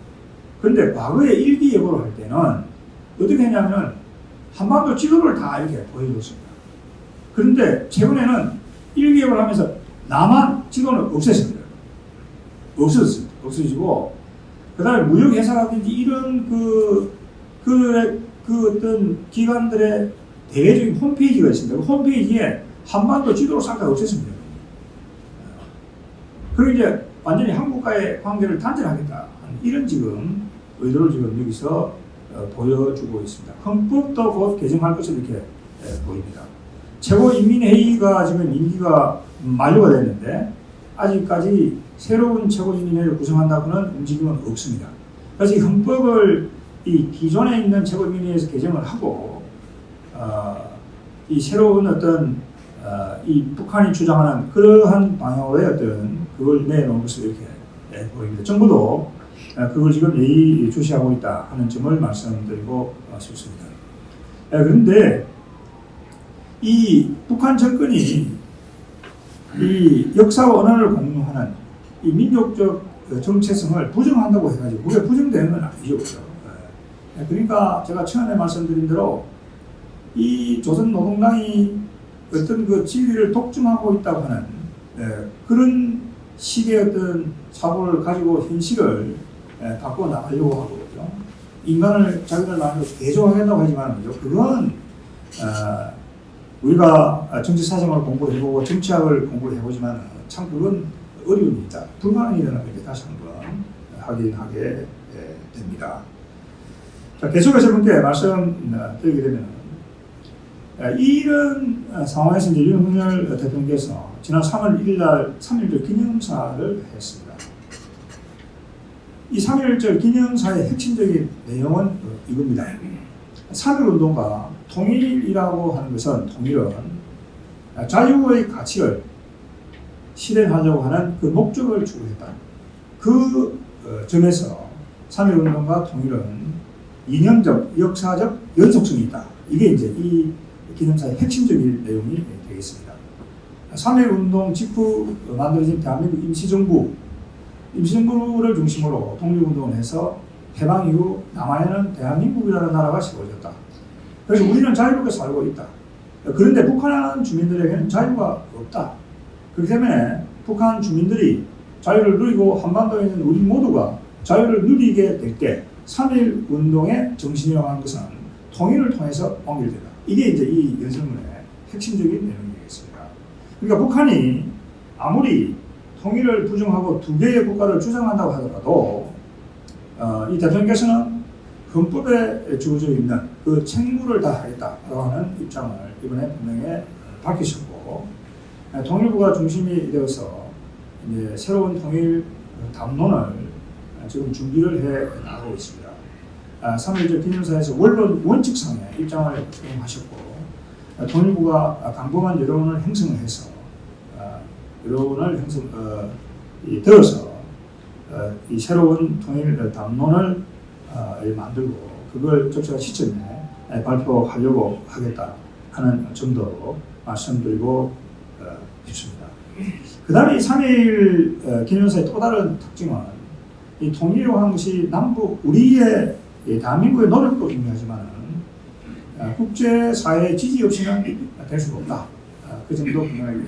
그런데 과거에 일기예보를 할 때는 어떻게 했냐면 한반도 지도를 다 이렇게 보여줬습니다. 그런데 최근에는 일기예보를 하면서 남한 지도는 없앴습니다. 없어졌습니다. 없어지고 그 다음에 무역회사라든지 이런 그 어떤 기관들의 대외적인 홈페이지가 있습니다. 그 홈페이지에 한반도 지도를 싹 다 없앴습니다. 그리고 이제 완전히 한국과의 관계를 단절하겠다 하는 이런 지금 의도를 지금 여기서 보여주고 있습니다. 헌법도 곧 개정할 것으로 이렇게 보입니다. 최고인민회의가 지금 임기가 만료가 됐는데 아직까지 새로운 최고인민회의를 구성한다고는 움직임은 없습니다. 그래서 이 헌법을 이 기존에 있는 최고인민회의에서 개정을 하고 이 새로운 어떤 이 북한이 주장하는 그러한 방향의 어떤 그걸 내놓은 것으로 이렇게 보입니다. 정부도 그걸 지금 예의주시하고 있다 하는 점을 말씀드리고 싶습니다. 그런데 이 북한 정권이 이 역사와 언어를 공유하는 이 민족적 정체성을 부정한다고 해가지고 그게 부정되는 건 아니죠. 그렇죠? 그러니까 제가 처음에 말씀드린 대로 이 조선노동당이 어떤 그 진리를 독점하고 있다고 하는 그런 식의 어떤 사고를 가지고 현실을 바꿔 나가려고 하고 그렇죠? 인간을 자기들 마음대로 개조하겠다고 하지만 그건 우리가 정치 사정을 공부해보고 정치학을 공부해보지만 참 그건 어려움이 있다. 불가능이 되는 걸 다시 한번 확인하게 됩니다. 자, 계속해서 여러분께 말씀드리게 되면 이런 상황에서 이제 윤석열 대통령께서 지난 3월 1일 날 3.1절 기념사를 했습니다. 이 3.1절 기념사의 핵심적인 내용은 이겁니다. 3.1운동과 통일이라고 하는 것은 통일은 자유의 가치를 실현하려고 하는 그 목적을 추구했다. 그 점에서 3.1운동과 통일은 이념적, 역사적 연속성이 있다. 이게 이제 이 기념사의 핵심적인 내용이 되겠습니다. 3.1운동 직후 만들어진 대한민국 임시정부를 중심으로 독립운동을 해서 해방 이후 남한에는 대한민국이라는 나라가 세워졌다. 그래서 우리는 자유롭게 살고 있다. 그런데 북한 주민들에게는 자유가 없다. 그렇기 때문에 북한 주민들이 자유를 누리고 한반도에 있는 우리 모두가 자유를 누리게 될 때 3.1 운동의 정신이라고 하는 것은 통일을 통해서 연결된다. 이게 이제 이 연설문의 핵심적인 내용이 되겠습니다. 그러니까 북한이 아무리 통일을 부정하고 두 개의 국가를 주장한다고 하더라도 이 대통령께서는 헌법에 주어져 있는 그 책무를 다하겠다라고 하는 입장을 이번에 분명히 밝히셨고 통일부가 중심이 되어서 이제 새로운 통일 담론을 지금 준비를 해 나가고 있습니다. 3.1절 기념사에서 원론 원칙상의 입장을 표명하셨고 통일부가 강범한 여론을 형성해서 여론을 들어서 이 새로운 통일 담론을 만들고 그걸 적절한 시점에 발표하려고 하겠다 하는 점도 말씀드리고 싶습니다. 그 다음에 이 3.1 기념사의 또 다른 특징은 이 통일이라고 하는 것이 우리의 대한민국의 노력도 중요하지만 국제사회의 지지 없이는 될 수가 없다. 그 점도 분명히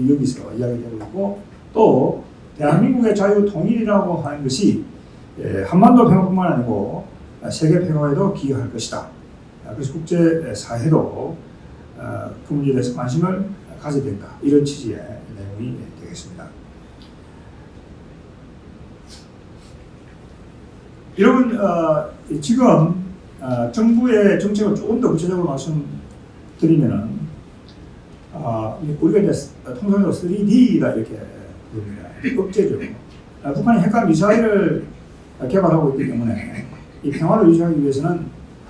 여기서 이야기되고 있고 또 대한민국의 자유 통일이라고 하는 것이 한반도 평화뿐만 아니고 세계 평화에도 기여할 것이다. 그래서 국제사회도 그 문제에 대해서 관심을 가져야 된다. 이런 취지의 내용이 되겠습니다. 여러분 지금 정부의 정책을 조금 더 구체적으로 말씀드리면은 우리가 이제 통상적으로 3D다 이렇게 부릅니다. 억제죠. 북한이 핵과 미사일을 개발하고 있기 때문에 이 평화를 유지하기 위해서는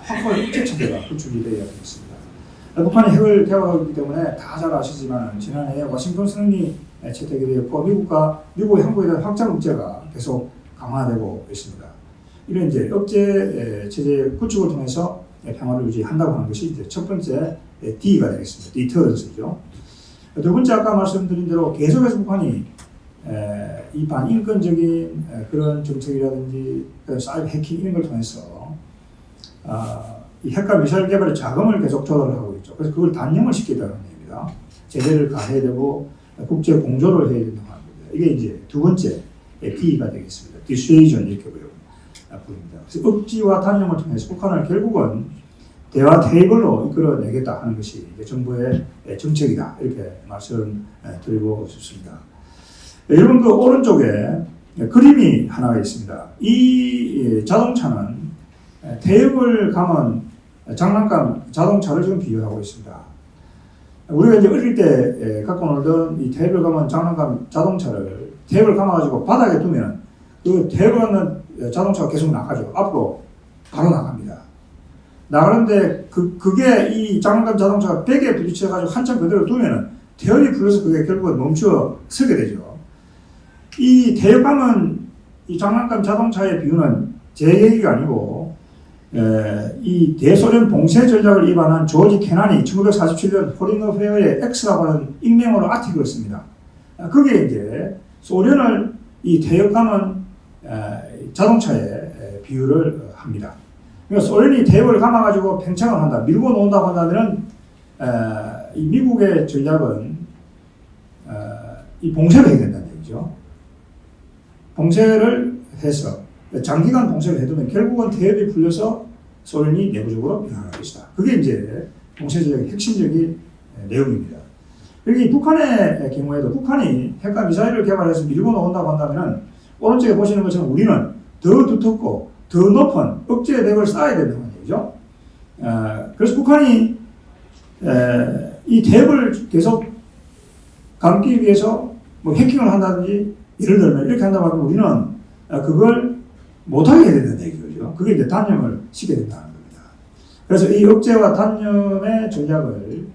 확고한 국제체제가 구축이 되어야 되겠습니다. 북한이 핵을 개발하기 때문에 다 잘 아시지만 지난해 워싱턴 선언이 채택이 되었고 미국의 한국에 대한 확장 억제가 계속 강화되고 있습니다. 이런 이제 억제 체제 구축을 통해서 평화를 유지한다고 하는 것이 이제 첫 번째 D가 되겠습니다. 디터런스죠. 두 번째 아까 말씀드린 대로 계속해서 북한이 이 반인권적인 그런 정책이라든지 사이버 해킹 이런 걸 통해서 이 핵과 미사일 개발에 자금을 계속 조달을 하고 있죠. 그래서 그걸 단념을 시키다는 얘기입니다. 제재를 가해야 되고 국제 공조를 해야 된다고 합니다. 이게 이제 두 번째 D가 되겠습니다. 디스웨이전 이렇게 부릅니다. 그래서 억지와 단념을 통해서 북한을 결국은 대화 테이블로 이끌어내겠다 하는 것이 정부의 정책이다 이렇게 말씀드리고 싶습니다. 여러분 그 오른쪽에 그림이 하나가 있습니다. 이 자동차는 태엽을 감은 장난감 자동차를 지금 비교하고 있습니다. 우리가 이제 어릴 때 갖고 놀던 이 태엽을 감은 장난감 자동차를 태엽을 감아가지고 바닥에 두면 그 태엽을 감는 자동차가 계속 나가죠. 앞으로 바로 나갑니다. 나가는데 그게 이 장난감 자동차가 벽에 부딪혀가지고 한참 그대로 두면은 태엽이 풀려서 그게 결국은 멈춰 서게 되죠. 이 태엽 감은 이 장난감 자동차의 비유는 제 얘기가 아니고 이 대소련 봉쇄 전략을 입안한 조지 캐난이 1947년 포링 어페어의 X라고 하는 익명으로 아티클을 씁니다. 그게 이제 소련을 이 태엽 감은 자동차에 비유를 합니다. 그러니까 소련이 태엽을 감아가지고 팽창을 한다, 밀고 놓는다고 한다면 이 미국의 전략은 이 봉쇄를 해야 된다는 얘기죠. 봉쇄를 해서 장기간 봉쇄를 해두면 결국은 태엽이 풀려서 소련이 내부적으로 변화할 것이다. 그게 이제 봉쇄 전략의 핵심적인 내용입니다. 여기 북한의 경우에도 북한이 핵과 미사일을 개발해서 밀고 나온다고 한다면 오른쪽에 보시는 것처럼 우리는 더 두텁고 더 높은 억제 벽을 쌓아야 된다는 얘기죠. 그래서 북한이 이 태엽을 계속 감기 위해서 뭐 해킹을 한다든지 예를 들면 이렇게 한다고 하면 우리는 그걸 못하게 해야 된다는 얘기죠. 그게 이제 단념을 시켜야 된다는 겁니다. 그래서 이 억제와 단념의 전략을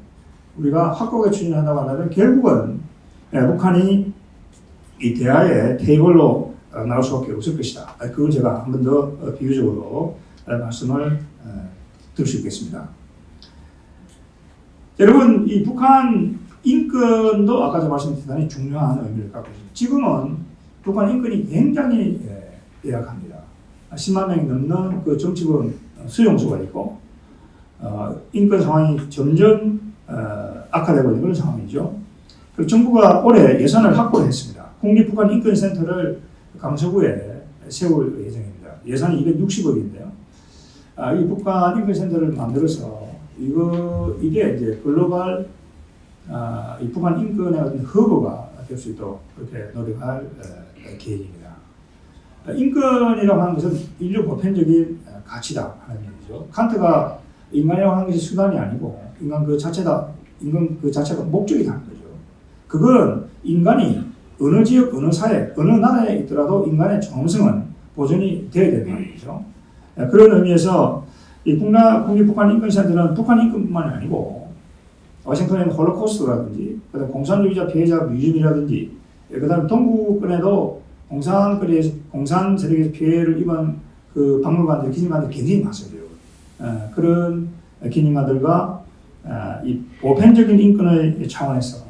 우리가 확고하게 추진한다고 한다면 결국은 북한이 이 대화의 테이블로 나올 수밖에 없을 것이다. 그걸 제가 한 번 더 비유적으로 말씀을 드릴 수 있겠습니다. 여러분, 이 북한 인권도 아까 말씀드린 대단히 중요한 의미를 갖고 있습니다. 지금은 북한 인권이 굉장히 열악합니다. 10만 명이 넘는 그 정치권 수용소가 있고 인권 상황이 점점 악화되고 있는 그런 상황이죠. 그리고 정부가 올해 예산을 확보를 했습니다. 국립북한 인권센터를 강서구에 세울 예정입니다. 예산이 260억인데요. 이 북한 인권센터를 만들어서 이게 이제 글로벌 이 북한 인권의 어떤 허브가 될 수 있도록 그렇게 노력할 계획입니다. 인권이라고 하는 것은 인류 보편적인 가치다 하는 얘기죠. 칸트가 인간이라고 하는 것이 수단이 아니고 인간 그 자체가 목적이다 하는 거죠. 그건 인간이 어느 지역, 어느 사회, 어느 나라에 있더라도 인간의 정성은 보존이 되어야 된다는 거죠. 그런 의미에서 이 국립북한 인권센터는 북한 인권뿐만이 아니고 워싱턴에 있는 홀로코스트라든지 그다음 공산주의자 피해자 뮤지엄이라든지 그다음 동구권에도 공산 세력에서 피해를 입은 그 박물관들, 기념관들 굉장히 많습니다. 그런 기념관들과 이 보편적인 인권의 차원에서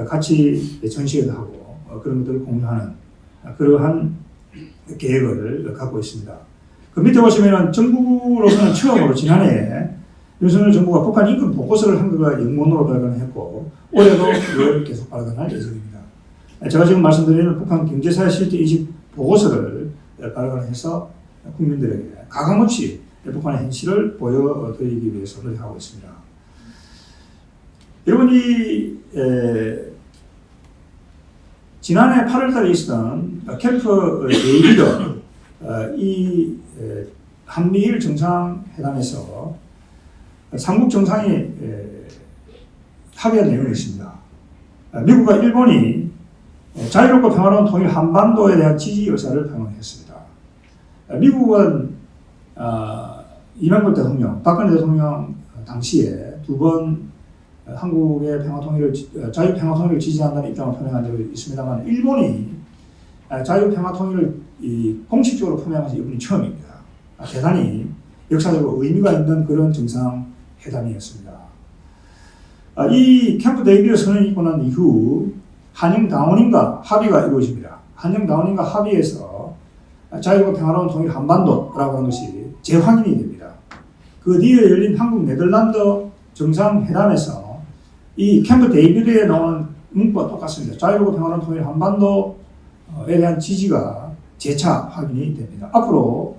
같이 전시회도 하고 그런 것들을 공유하는 그러한 계획을 갖고 있습니다. 그 밑에 보시면은 정부로서는 처음으로 지난해에 윤석열 정부가 북한 인권 보고서를 한국어 영문으로 발간했고 올해도 그걸 계속 발간할 예정입니다. 제가 지금 말씀드리는 북한 경제사회 실태 인식 보고서를 발간해서 국민들에게 가감없이 북한의 현실을 보여드리기 위해서 노력하고 있습니다. 여러분 지난해 8월달에 있었던 캠프 데이비드 이 한미일 정상회담에서 삼국 정상이 합의한 내용이 있습니다. 미국과 일본이 자유롭고 평화로운 통일 한반도에 대한 지지 의사를 표명했습니다. 미국은 이명박 대통령, 박근혜 대통령 당시에 두 번 한국의 자유평화통일을 지지한다는 입장을 표명한 적이 있습니다만 일본이 자유평화통일을 공식적으로 표명한 것이 이번이 처음입니다. 대단히 역사적으로 의미가 있는 그런 정상회담이었습니다. 이 캠프 데이비드 선언이 있고 난 이후 한영당원인과 합의가 이루어집니다. 한영당원인과 합의에서 자유롭고 평화로운 통일 한반도라고 하는 것이 재확인이 됩니다. 그 뒤에 열린 한국 네덜란드 정상회담에서 이 캠프 데이비드에 나오는 문구가 똑같습니다. 자유롭고 평화로운 통일 한반도에 대한 지지가 재차 확인이 됩니다. 앞으로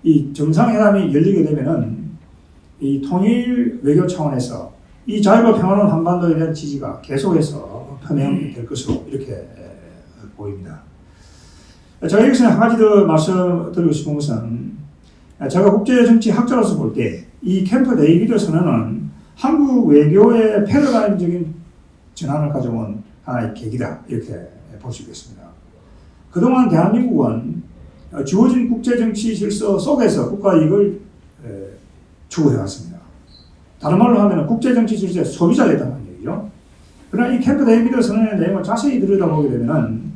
이 정상회담이 열리게 되면은 이 통일 외교 차원에서 이 자유롭고 평화로운 한반도에 대한 지지가 계속해서 표명될 것으로 이렇게 보입니다. 제가 여기서 한 가지 더 말씀드리고 싶은 것은 제가 국제정치학자로서 볼 때 이 캠프 데이비드 선언은 한국 외교의 패러다임적인 전환을 가져온 하나의 계기다 이렇게 볼 수 있겠습니다. 그동안 대한민국은 주어진 국제정치 질서 속에서 국가 이익을 추구해왔습니다. 다른 말로 하면 국제정치 질서의 소비자였다는 얘기죠. 그러나 이 캠프 데이비드 선언의 내용을 자세히 들여다보게 되면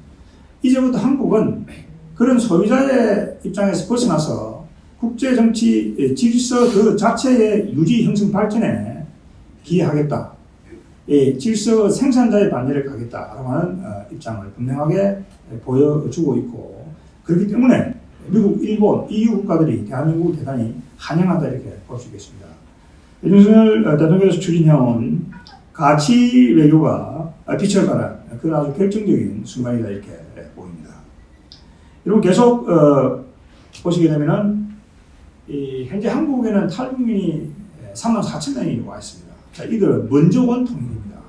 이제부터 한국은 그런 소비자의 입장에서 벗어나서 국제정치 질서 그 자체의 유지, 형성, 발전에 기여하겠다. 질서 생산자의 반열에 가겠다라고 하는 입장을 분명하게 보여주고 있고 그렇기 때문에 미국, 일본, EU 국가들이 대한민국을 대단히 환영한다 이렇게 볼 수 있겠습니다. 윤석열 대통령께서 추진해온 가치 외교가 빛을 발한 그런 아주 결정적인 순간이다 이렇게 보입니다. 여러분 계속 보시게 되면은 현재 한국에는 탈북민이 34,000명이 와 있습니다. 자, 이들은 먼저 온 통일입니다.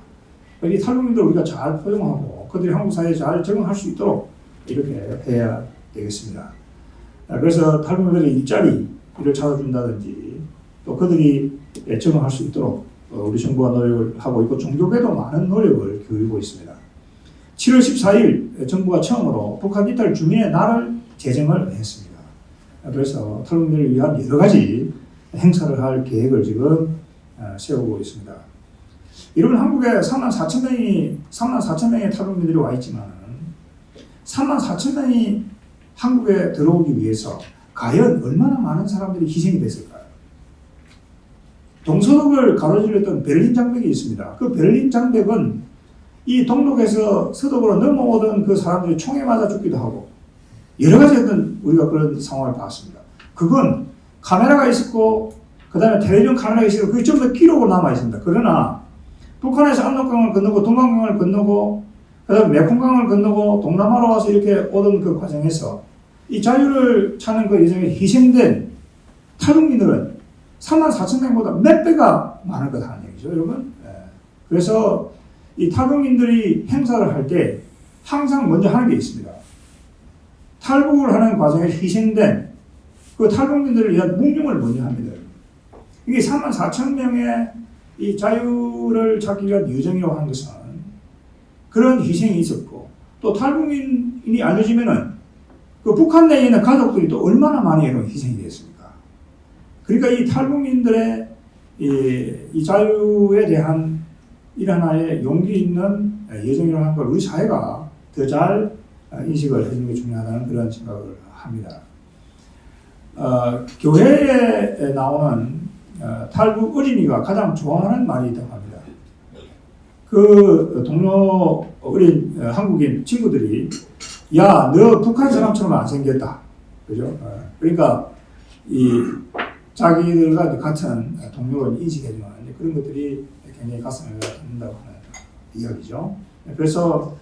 이 탈북민들 우리가 잘 포용하고 그들이 한국 사회에 잘 적응할 수 있도록 이렇게 해야 되겠습니다. 그래서 탈북민들의 일자리를 찾아준다든지 또 그들이 적응할 수 있도록 우리 정부가 노력을 하고 있고 종교계도 많은 노력을 기울이고 있습니다. 7월 14일 정부가 처음으로 북한 이탈 주민의 날을 제정을 했습니다. 그래서 탈북민들을 위한 여러 가지 행사를 할 계획을 지금 세우고 있습니다. 여러분 한국에 34,000명의 탈북민들이 와 있지만 34,000명이 한국에 들어오기 위해서 과연 얼마나 많은 사람들이 희생이 됐을까요? 동서독을 가로질렀던 베를린 장벽이 있습니다. 그 베를린 장벽은 이 동독에서 서독으로 넘어오던 그 사람들이 총에 맞아 죽기도 하고 여러 가지 어떤 우리가 그런 상황을 봤습니다. 그건 카메라가 있었고 그 다음에 텔레비전 카메라가 있었고 그게 전부 다 기록으로 남아 있습니다. 그러나 북한에서 압록강을 건너고 동강강을 건너고 그 다음에 메콩강을 건너고 동남아로 와서 이렇게 오던 그 과정에서 이 자유를 찾는 그 예정에 희생된 탈북민들은 34,000명보다 몇 배가 많을 거다는 얘기죠, 여러분. 그래서 이 탈북민들이 행사를 할 때 항상 먼저 하는 게 있습니다. 탈북을 하는 과정에 희생된 그 탈북민들을 위한 묵념을 먼저 합니다. 이게 34,000명의 이 자유를 찾기 위한 여정이라고 하는 것은 그런 희생이 있었고 또 탈북민이 알려지면은 그 북한 내에 있는 가족들이 또 얼마나 많이 희생이 됐습니까? 그러니까 이 탈북민들의 이 자유에 대한 이런 하나의 용기 있는 여정이라고 하는 걸 우리 사회가 더 잘 인식을 해주는 게 중요하다는 그런 생각을 합니다. 교회에 나오는 탈북 어린이가 가장 좋아하는 말이 있다고 합니다. 그 동료 어린 한국인 친구들이 야, 너 북한 사람처럼 안 생겼다. 그죠? 그러니까 이 자기들과 같은 동료를 인식해주는 그런 것들이 굉장히 가슴을 닫는다고 하는 이야기죠. 그래서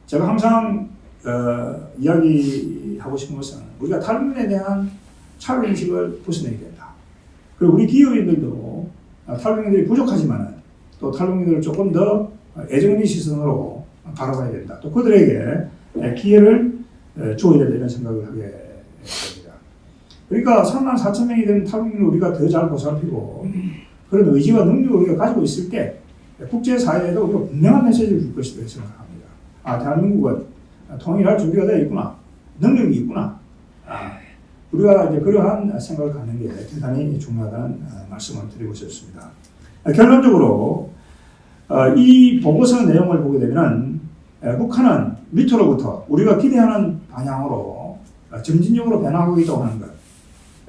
제가 항상 이야기하고 싶은 것은 우리가 탈북민에 대한 차별 인식을 벗어내야 된다. 그리고 우리 기업인들도 탈북민들이 부족하지만 또 탈북민들을 조금 더 애정있는 시선으로 바라봐야 된다. 또 그들에게 기회를 줘야 된다 이런 생각을 하게 됩니다. 그러니까 34,000명이 되는 탈북민을 우리가 더 잘 보살피고 그런 의지와 능력을 우리가 가지고 있을 때 국제사회에도 우리가 분명한 메시지를 줄 것이라고 생각합니다. 대한민국은 통일할 준비가 되어 있구나. 능력이 있구나. 우리가 이제 그러한 생각을 갖는 게 대단히 중요하다는 말씀을 드리고 싶습니다. 결론적으로 이 보고서 내용을 보게 되면 북한은 밑으로부터 우리가 기대하는 방향으로 점진적으로 변화하고 있다고 하는 것.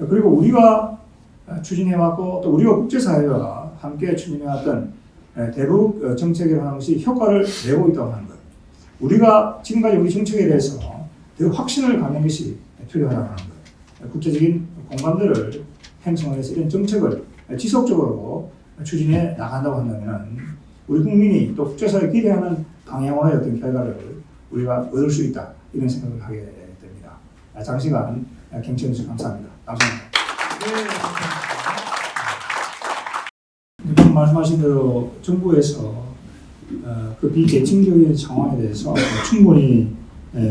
그리고 우리가 추진해왔고 또 우리가 국제사회와 함께 추진해왔던 대북 정책이라고 하는 것이 효과를 내고 있다고 하는 것. 우리가 지금까지 우리 정책에 대해서 더 확신을 갖는 것이 필요하다고 하는 것. 국제적인 공간들을 형성을 해서 이런 정책을 지속적으로 추진해 나간다고 한다면 우리 국민이 또 국제사회에 기대하는 방향으로의 어떤 결과를 우리가 얻을 수 있다. 이런 생각을 하게 됩니다. 장시간 경청해 주셔서 감사합니다. 감사합니다. 방금 말씀하신 대로 정부에서 그 비대칭적인 상황에 대해서 충분히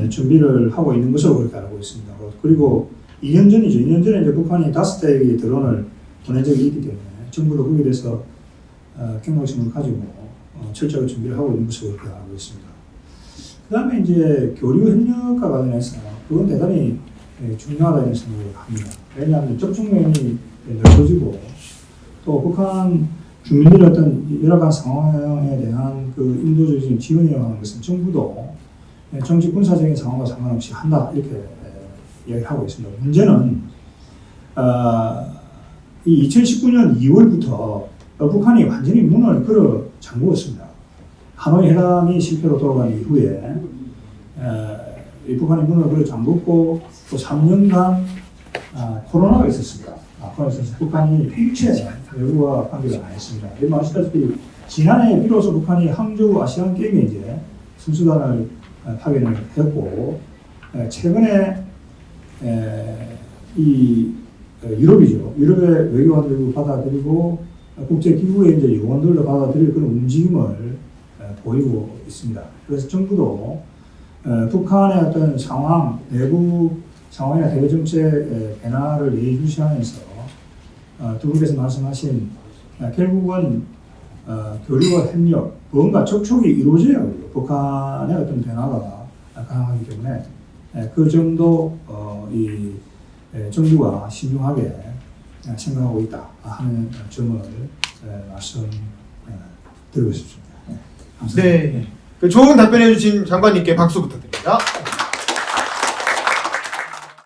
준비를 하고 있는 것으로 그렇게 알고 있습니다. 그리고 2년 전이죠. 2년 전에 이제 북한이 5대의 드론을 보낸 적이 있기 때문에 정부도 거기에 대해서 경각심을 가지고 철저하게 준비를 하고 있는 것으로 그렇게 알고 있습니다. 그 다음에 이제 교류 협력과 관련해서 그건 대단히 중요하다는 생각을 합니다. 왜냐하면 접촉면이 넓어지고 또 북한 주민들의 어떤 열악한 상황에 대한 그 인도적인 지원이라고 하는 것은 정부도 정치 군사적인 상황과 상관없이 한다 이렇게 이야기하고 있습니다. 문제는 이 2019년 2월부터 북한이 완전히 문을 걸어 잠그었습니다. 하노이 회담이 실패로 돌아간 이후에 이 북한이 문을 걸어 잠그고 또 3년간 코로나가 있었습니다. 그래서 북한이 일체 외국과 관계를 안 했습니다. 여러분 아시다시피 지난해 비로소 북한이 항저우 아시안 게임에 이제 선수단을 파견을 했고 최근에 이 유럽이죠. 유럽의 외교관들도 받아들이고 국제기구의 이제 요원들도 받아들일 그런 움직임을 보이고 있습니다. 그래서 정부도 북한의 어떤 상황, 내부 상황이나 대외 정책 변화를 예의주시하면서 두 분께서 말씀하신 결국은 교류와 협력, 뭔가 접촉이 이루어져야 북한의 어떤 변화가 가능하기 때문에 그 정도 이 정부가 신중하게 생각하고 있다 하는 점을 말씀드리고 싶습니다. 감사합니다. 네. 그 좋은 답변해 주신 장관님께 박수 부탁드립니다.